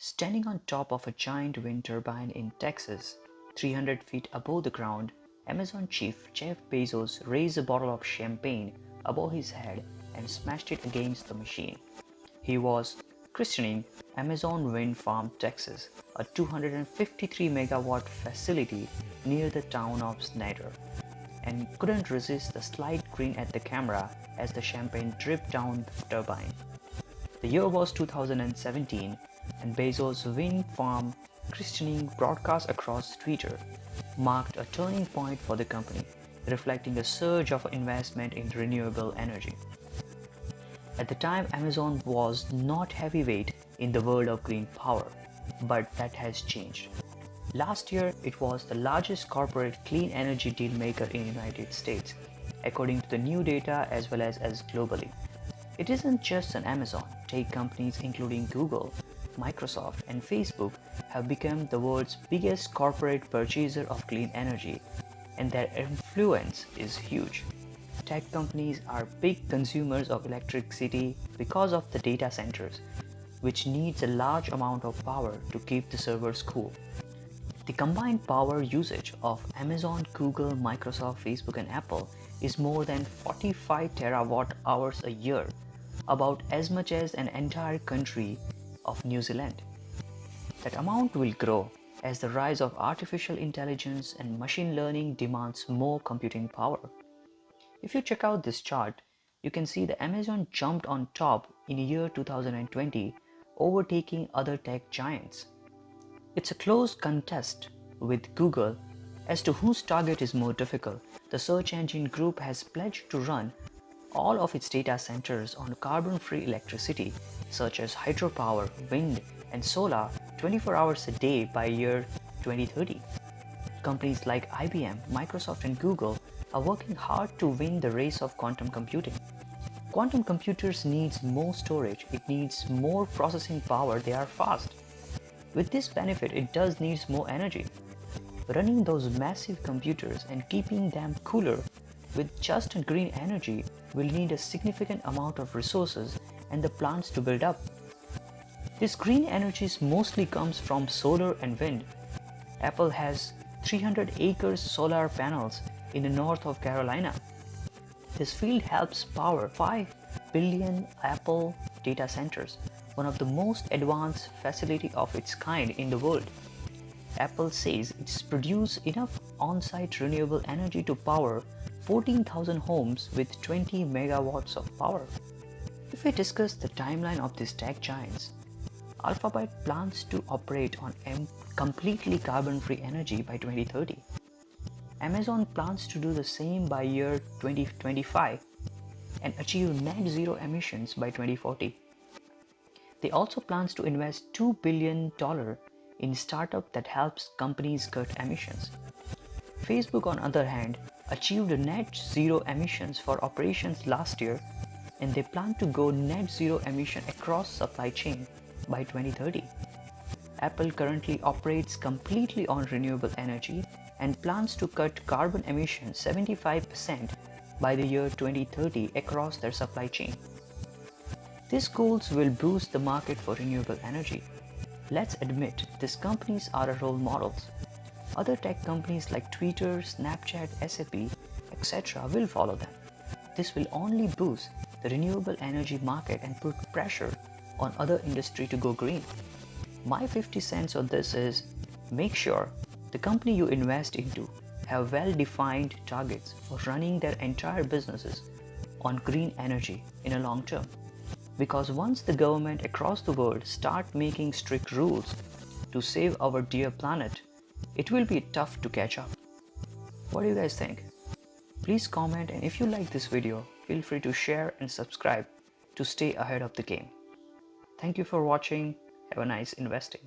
Standing on top of a giant wind turbine in Texas, 300 feet above the ground, Amazon chief Jeff Bezos raised a bottle of champagne above his head and smashed it against the machine. He was christening Amazon Wind Farm Texas, a 253 megawatt facility near the town of Snyder, and couldn't resist the slight grin at the camera as the champagne dripped down the turbine. The year was 2017, and Bezos' wind farm christening broadcast across Twitter marked a turning point for the company, reflecting a surge of investment in renewable energy. At the time, Amazon was not heavyweight in the world of green power, but that has changed. Last year, it was the largest corporate clean energy deal maker in the United States, according to the new data as well as globally. It isn't just an Amazon. Tech companies including Google, Microsoft, and Facebook have become the world's biggest corporate purchaser of clean energy, and their influence is huge. Tech companies are big consumers of electricity because of the data centers, which needs a large amount of power to keep the servers cool. The combined power usage of Amazon, Google, Microsoft, Facebook, and Apple is more than 45 terawatt hours a year, about as much as an entire country of New Zealand. That amount will grow as the rise of artificial intelligence and machine learning demands more computing power. If you check out this chart, you can see that Amazon jumped on top in year 2020, overtaking other tech giants. It's a close contest with Google as to whose target is more difficult. The search engine group has pledged to run all of its data centers on carbon-free electricity, such as hydropower, wind, and solar 24 hours a day by year 2030. Companies like IBM, Microsoft, and Google are working hard to win the race of quantum computing. Quantum computers needs more storage, it needs more processing power, they are fast. With this benefit, it does needs more energy. Running those massive computers and keeping them cooler with just green energy will need a significant amount of resources and the plants to build up. This green energy mostly comes from solar and wind. Apple has 300 acres solar panels in the north of Carolina. This field helps power 5 billion Apple data centers, one of the most advanced facility of its kind in the world. Apple says it's produced enough on-site renewable energy to power 14,000 homes with 20 megawatts of power. If we discuss the timeline of these tech giants, Alphabet plans to operate on completely carbon-free energy by 2030. Amazon plans to do the same by year 2025 and achieve net zero emissions by 2040. They also plans to invest $2 billion in startup that helps companies cut emissions. Facebook, on the other hand, achieved net zero emissions for operations last year, and they plan to go net zero emission across supply chain by 2030. Apple currently operates completely on renewable energy and plans to cut carbon emissions 75% by the year 2030 across their supply chain. These goals will boost the market for renewable energy. Let's admit, these companies are role models. Other tech companies like Twitter, Snapchat, SAP, etc. will follow them. This will only boost the renewable energy market and put pressure on other industry to go green. My 50 cents on this is, make sure the company you invest into have well-defined targets for running their entire businesses on green energy in a long term. Because once the government across the world start making strict rules to save our dear planet, it will be tough to catch up. What do you guys think? Please comment, and if you like this video, feel free to share and subscribe to stay ahead of the game. Thank you for watching. Have a nice investing.